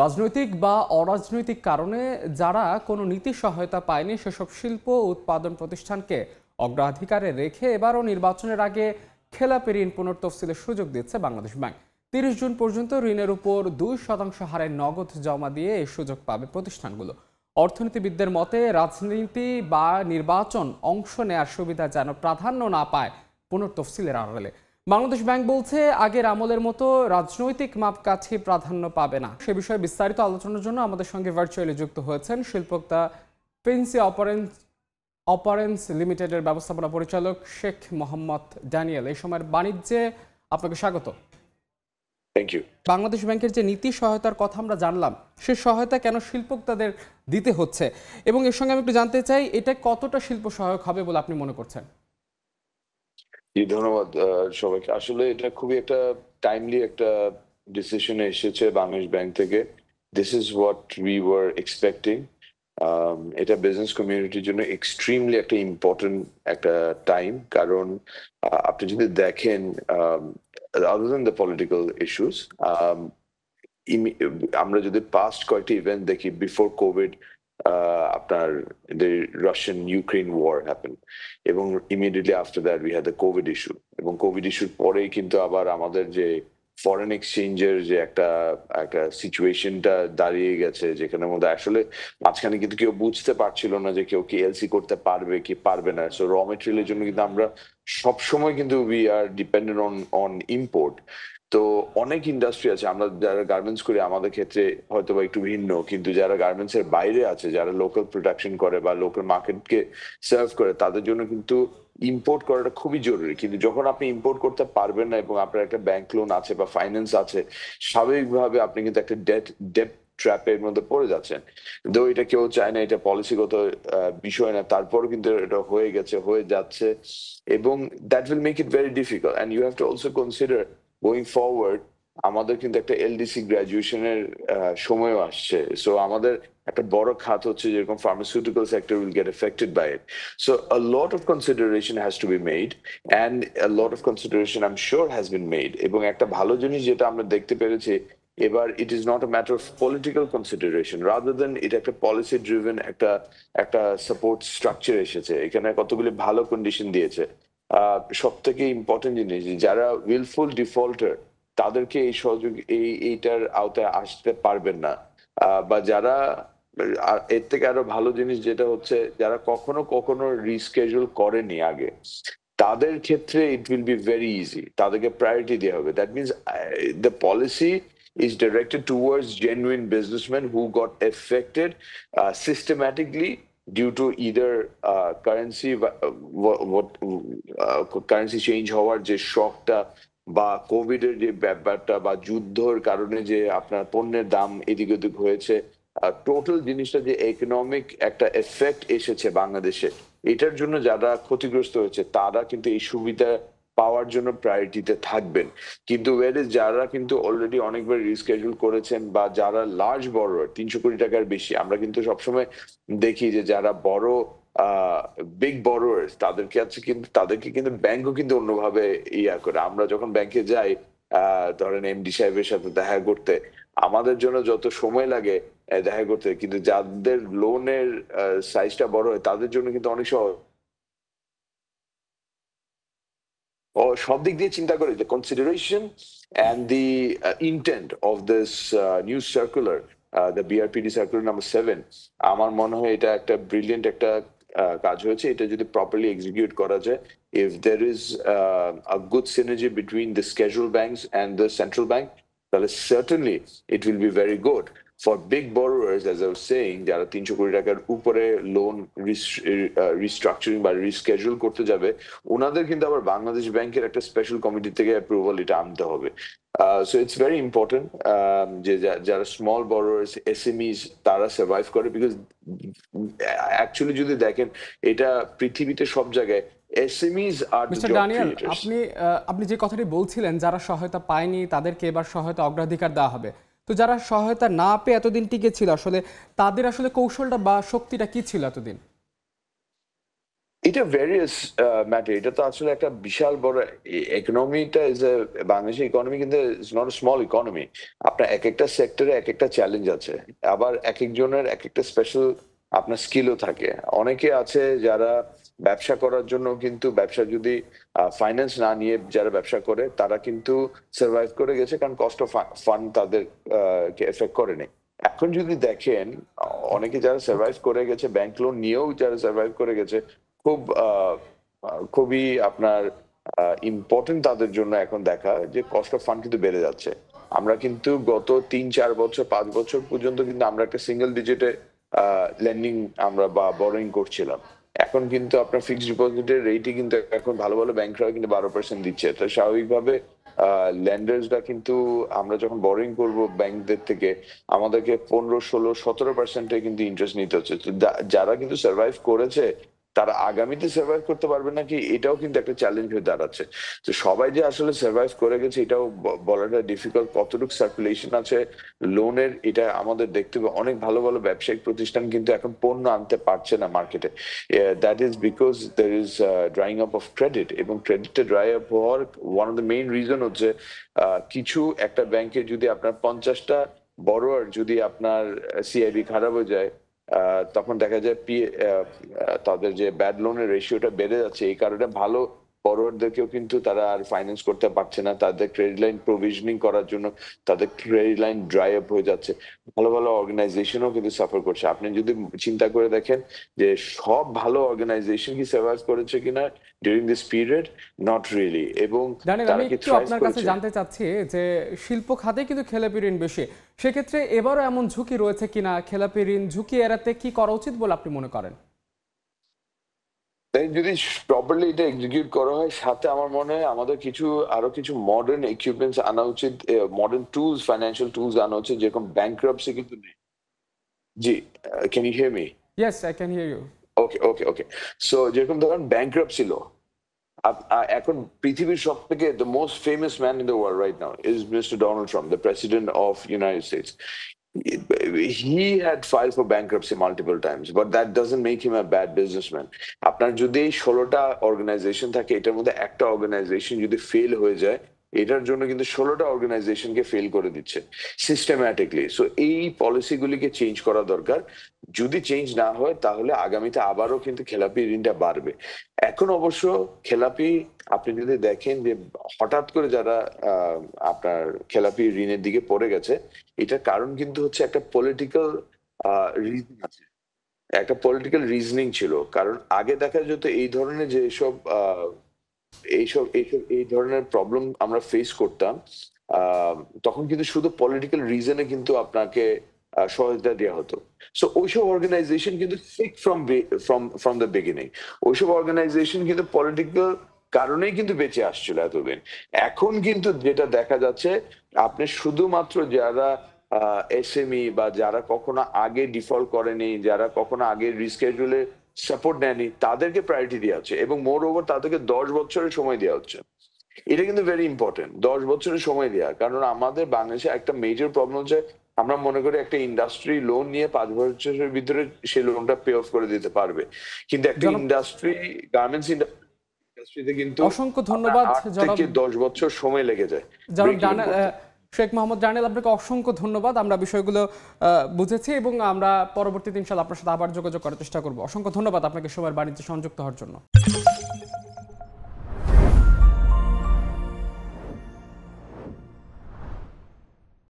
রাজনৈতিক বা অরাজনৈতিক কারণে যারা কোনো নীতি সহায়তা পায়নি সেসব শিল্প ও উৎপাদন প্রতিষ্ঠানকে অগ্রাধিকারে রেখে এবারও নির্বাচনের আগে খেলাপি ঋণ পুনর্তফসিলের সুযোগ দিচ্ছে বাংলাদেশ ব্যাংক। 30 জুন পর্যন্ত ঋণের উপর 2% হারে নগদ জমা দিয়ে এই সুযোগ পাবে প্রতিষ্ঠানগুলো। অর্থনীতিবিদদের মতে রাজনীতি বা নির্বাচন অংশ নেয়ার সুবিধা যেন প্রাধান্য না পায় পুনর্তফসিলের আড়ালে। বাংলাদেশ ব্যাংক বলছে আগের আমলের মতো রাজনৈতিক মাপকাঠি প্রাধান্য পাবে না। সে বিষয়ে বিস্তারিত আলোচনার জন্য আমাদের সঙ্গে ভার্চুয়ালি যুক্ত হয়েছেন শিল্পোক্তা প্রিন্সি অপারেন্স লিমিটেডের ব্যবস্থাপনা পরিচালক শেখ মোহাম্মদ ড্যানিয়েল। এই সময়ের বাণিজ্যে আপনাকে স্বাগত। Thank you. বাংলাদেশ ব্যাংকের যে নীতি সহায়তার কথা আমরা জানলাম, সে সহায়তা কেন শিল্পোক্তাদের দিতে হচ্ছে, এবং এর সঙ্গে আমি একটু জানতে চাই এটা কতটা শিল্প সহায়ক হবে বলে আপনি মনে করছেন? ধন্যবাদ সবাইকে। আসলে এটা খুবই একটা টাইমলি একটা ডিসিশনে এসেছে বাংলাদেশ ব্যাংক থেকে। This is what we were expecting. এটা বিজনেস কমিউনিটির জন্য এক্সট্রিমলি একটা ইম্পর্টেন্ট একটা টাইম। কারণ আপনি যদি দেখেন other than the political issues, আমরা যদি পাস্ট কয়েকটি ইভেন্ট দেখি, বিফোর কোভিড আপনার the Russian Ukraine war happened এবং immediately after that we had the COVID issue, এবং কোভিড ইস্যুর পরেই কিন্তু আবার আমাদের যে ফরেন এক্সচেঞ্জের যে একটা একটা সিচুয়েশনটা দাঁড়িয়ে গেছে, যেখানের মধ্যে আসলে মাঝখানে কিন্তু কেউ বুঝতে পারছিল না যে কেউ কি এলসি করতে পারবে কি পারবে না। সো র মেটেরিয়ালের জন্য কিন্তু আমরা সবসময় কিন্তু we are dependent on import. তো অনেক ইন্ডাস্ট্রি আছে, আমরা যারা গার্মেন্টস করি আমাদের ক্ষেত্রে হয়তো বা একটু ভিন্ন, কিন্তু যারা গার্মেন্টস এর বাইরে আছে, যারা লোকাল প্রোডাকশন করে বা লোকাল মার্কেটকে সার্ভ করে, তাদের জন্য কিন্তু ইম্পোর্ট করাটা খুবই জরুরি। কিন্তু যখন আপনি ইম্পোর্ট করতে পারবেন না এবং আপনার একটা ব্যাংক লোন আছে বা ফাইন্যান্স আছে, স্বাভাবিকভাবে আপনি কিন্তু একটা ডেট ট্র্যাপের মধ্যে পড়ে যাচ্ছেন। তো এটা কেউ চায় না, এটা পলিসিগত বিষয় না, তারপরও কিন্তু এটা হয়ে যাচ্ছে, এবং that will make it very difficult. And you have to also consider going forward আমাদের কিন্তু একটা এলডিসি গ্রাজুয়েশনের সময়ও আসছে। সো আমাদের একটা বড় খাত হচ্ছে যেরকম pharmaceutical sector will get affected by it. So a lot of consideration has to be made, and a lot of consideration I am sure has been made. এবং একটা ভালো জিনিস যেটা আমরা দেখতে পেরেছি এবার, it is not a matter of political consideration, rather than এটা একটা পলিসি ড্রিভেন একটা একটা সাপোর্ট স্ট্রাকচার এসেছে। এখানে কতগুলি ভালো কন্ডিশন দিয়েছে। সব থেকে ইম্পর্টেন্ট জিনিস, যারা উইলফুল ডিফল্টার তাদেরকে এই সহযোগ এইটার আওতায় আসতে পারবেন না। বা যারা এর থেকে আরো ভালো জিনিস যেটা হচ্ছে, যারা কখনো রিস্কেজুল করেনি আগে, তাদের ক্ষেত্রে it will be very easy, তাদেরকে প্রায়োরিটি দেওয়া হবে। That means the policy is directed towards genuine businessmen who got affected systematically due to either currency change হওয়ার যে শকটা, বা কোভিড এর যে ব্যাপারটা, বা যুদ্ধের কারণে যে আপনার পণ্যের দাম এদিক ওদিক হয়েছে, টোটাল জিনিসটা যে ইকোনমিক একটা এফেক্ট এসেছে বাংলাদেশে, এটার জন্য যারা ক্ষতিগ্রস্ত হয়েছে তারা কিন্তু এই সুবিধা পাওয়ার জন্য প্রায়োরিটিতে থাকবেন। কিন্তু যারা কিন্তু অলরেডি অনেকবার রিস্কেডিউল করেছেন, বা যারা লার্জ বড়োয়ার 300 কোটি টাকার বেশি, আমরা কিন্তু সবসময় দেখি যে যারা বড় বিগ বড়োয়ার্স তাদেরকে কিন্তু ব্যাংকও কিন্তু অন্যভাবে করে। আমরা যখন ব্যাংকে যাই, ধরেন এমডি সাহেবের সাথে দেখা করতে, আমাদের জন্য যত সময় লাগে দেখা করতে, কিন্তু যাদের লোনের সাইজটা বড় হয় তাদের জন্য কিন্তু অনেক সহজ। সব দিক দিয়ে চিন্তা করে, the consideration and the intent of this new circular, the BRPD circular number 7, আমার মনে হয় এটা একটা ব্রিলিয়েন্ট একটা কাজ হয়েছে। এটা যদি প্রপারলি এক্সিকিউট করা যায়, if there is a good synergy between the scheduled banks and the central bank, তাহলে certainly it will be very good for big borrowers, as I was saying, যারা 300 কোটি টাকার উপরে লোন রিস্ট্রাকচারিং বা রিস্কেজুল করতে যাবে, ওনাদের কিন্তু আবার বাংলাদেশ ব্যাংকের একটা স্পেশাল কমিটি থেকে অ্যাপ্রুভাল এটা আনতে হবে। সো ইটস ভেরি ইম্পর্টেন্ট যে যারা স্মল বরোয়ার্স, এসএমইস, তারা সার্ভাইভ করে। বিকজ অ্যাকচুয়ালি যদি দেখেন, এটা পৃথিবীতে সব জায়গায় এসএমইস আর the mister job Daniel, creators. আপনি যে কথাটি বলছিলেন যারা সহায়তা পায়নি তাদেরকে এবার সহায়তা অগ্রাধিকার দেওয়া হবে, তো যারা সহায়তা না পেয়ে এতদিন টিকে ছিল আসলে তাদের আসলে কৌশলটা বা শক্তিটা কি ছিল এতদিন? এটা ভেরিয়াস ম্যাটার। এটা তো আসলে একটা বিশাল বড় ইকোনমিটা ইজ এ বাংলাদেশের ইকোনমি কিন্তু is not a small economy. আপনার একেকটা সেক্টরে একেকটা চ্যালেঞ্জ আছে। আবার একেকজনের একেকটা স্পেশাল আপনার স্কিলও থাকে। অনেকে আছে যারা ব্যবসা করার জন্য কিন্তু ব্যবসা যদি ফাইন্যান্স না নিয়ে যারা ব্যবসা করে তারা কিন্তু সারভাইভ করে গেছে কারণ কস্ট অফ ফান্ড তাদের কে এফেক্ট করেনি। এখন যদি দেখেন অনেকে যারা সারভাইভ করে গেছে ব্যাংক লোন নিয়েও যারা সারভাইভ করে গেছে খুব খুবই আপনার ইম্পোর্টেন্ট তাদের জন্য এখন দেখা যে কস্ট অফ ফান্ড কিন্তু বেড়ে যাচ্ছে। আমরা কিন্তু গত ৩-৪ বছর ৫ বছর পর্যন্ত কিন্তু আমরা একটা সিঙ্গেল ডিজিটে লেন্ডিং আমরা বা বরোইং করছিলাম। এখন কিন্তু আপনার ফিক্সড ডিপোজিটের রেটই কিন্তু এখন ভালো ভালো ব্যাংকরা কিন্তু ১২% দিচ্ছে। তো স্বাভাবিকভাবে লেন্ডার্সরা কিন্তু আমরা যখন বরোইং করব ব্যাংকদের থেকে আমাদেরকে ১৫, ১৬, ১৭% এ কিন্তু ইন্টারেস্ট নিতে হচ্ছে। তো যারা কিন্তু সারভাইভ করেছে তারা আগামীতে সারভাইভ করতে পারবে নাকি এটাও কিন্তু একটা চ্যালেঞ্জ হয়ে দাঁড়াচ্ছে। তো সবাই যে আসলে সারভাইভ করে গেছে এটাও বলাটা ডিফিকাল্ট। কতটুকু সার্কুলেশন আছে লোনের এটা আমাদের দেখতে হবে। অনেক ভালো, ভালো ব্যবসায়িক প্রতিষ্ঠান কিন্তু এখন পণ্য আনতে পারছে না মার্কেটে। That is because there is drying up of credit এবং ক্রেডিটটা ড্রাই আপ হওয়ার one of the main reason হচ্ছে কিছু একটা ব্যাংকে যদি আপনার ৫০ টা বড়োয়ার যদি আপনার সিআইবি খারাপ হয়ে যায় তখন দেখা যায় তাদের যে ব্যাড লোনের রেশিওটা বেড়ে যাচ্ছে এই কারণে ভালো বড়োয়ারদেরকেও কিন্তু তারা আর ফাইন্যান্স করতে পারছে না। তাদের ক্রেডিট লাইন প্রভিশনিং করার জন্য তাদের ক্রেডিট লাইন ড্রাই আপ হয়ে যাচ্ছে। ভালো, ভালো অর্গানাইজেশনও কিন্তু সাফার করছে। আপনি যদি চিন্তা করে দেখেন যে সব ভালো অর্গানাইজেশন কি সার্ভাইভ করেছে কিনা during this period? Not really. এবং জানেন, তারা আমি কি একটু থ্রাইভ আপনার কাছে করেছে? জানতে চাচ্ছি যে শিল্প খাতে কিন্তু খেলাপি ঋণ বেশি। সেক্ষেত্রে এবারও এমন ঝুঁকি রয়েছে কিনা? খেলাপি ঋণ ঝুঁকি এড়াতে কি করা উচিত বলে আপনি মনে করেন? তাই যদি প্রপারলি এটা এক্সিকিউট করা হয় সাথে আমার মনে হয় আমাদের আরো কিছু মডার্ন ইকুইপমেন্টস আনা উচিত, মডার্ন টুলস, ফাইন্যান্সিয়াল টুলস আনা উচিত যেরকম ব্যাংক্রাপসি কিন্তু নেই। জি, can you hear me? Yes, I can hear you. Okay, okay, okay. So যেরকম ধরেন ব্যাংক্রাপসি ল এখন পৃথিবীর সবথেকে the most famous man in the world right now is Mr. Donald Trump, the president of United States. He had filed for bankruptcy multiple times, but that doesn't make him a bad businessman. আপনার যদি ১৬টা organisation থাকে এটার মধ্যে একটা organisation যদি fail হয়ে যায় এটার জন্য কিন্তু ১৬টা অর্গানাইজেশনকে ফেল করে দিচ্ছে সিস্টেম্যাটিকলি। সো এই পলিসিগুলিকে চেঞ্জ করা দরকার। যদি চেঞ্জ না হয় তাহলে আগামীতে আবারও কিন্তু খেলাপি ঋণটা বাড়বে। এখন অবশ্য খেলাপি আপনি যদি দেখেন যে হঠাৎ করে যারা আপনার খেলাপি ঋণের দিকে পড়ে গেছে এটার কারণ কিন্তু হচ্ছে একটা পলিটিক্যাল রিজন আছে। একটা পলিটিক্যাল রিজনিং ছিল। কারণ আগে দেখা যেত এই ধরনের যে এসব এই ধরনের প্রবলেম আমরা ফেস করতাম। আ তখন কিন্তু শুধু পলিটিক্যাল রিজনে কিন্তু আপনাকে সহায়তা দেয়া হতো। সো ওইসব অর্গানাইজেশন কিন্তু ঠিক ফ্রম দ্য বিগিনিং। ওইসব অর্গানাইজেশন কিন্তু পলিটিক্যাল কারণেই কিন্তু বেঁচে আসছিল এতদিন। এখন কিন্তু যেটা দেখা যাচ্ছে আপনি শুধুমাত্র যারা এসএমই বা যারা কখনো আগে ডিফল্ট করেনি, যারা কখনো আগে রিস্কেডিউল এ সাপোর্ট নেয়নি তাদেরকে প্রায়োরিটি দেয়া হচ্ছে এবং মোর ওভার তাদেরকে ১০ বছরের সময় দেয়া হচ্ছে। এটা কিন্তু ভেরি ইম্পোর্টেন্ট। ১০ বছরের সময় দেয়া। কারণ আমাদের বাংলাদেশে একটা মেজর প্রবলেম হচ্ছে আমরা মনে করি একটা ইন্ডাস্ট্রি লোন নিয়ে ৫ বছরের ভিতরে সে লোনটা পে অফ করে দিতে পারবে। কিন্তু একটা জনাব, ইন্ডাস্ট্রি গার্মেন্টস ইন্ডাস্ট্রিতে কিন্তু অসংখ্য আপনার ধন্যবাদ ৮ জনাব। থেকে ১০ বছর সময় লেগে যায় জনাব ব্রেক ইভেন করতে। শেখ মোহাম্মদ জানেল, আপনাকে অসংখ্য ধন্যবাদ। আমরা বিষয়গুলো বুঝেছি এবং আমরা পরবর্তীতে ইনশাআল্লাহ আপনার সাথে আবার যোগাযোগ করার চেষ্টা করব। অসংখ্য ধন্যবাদ আপনাকে সময়ের বাণিজ্যে সংযুক্ত হওয়ার জন্য।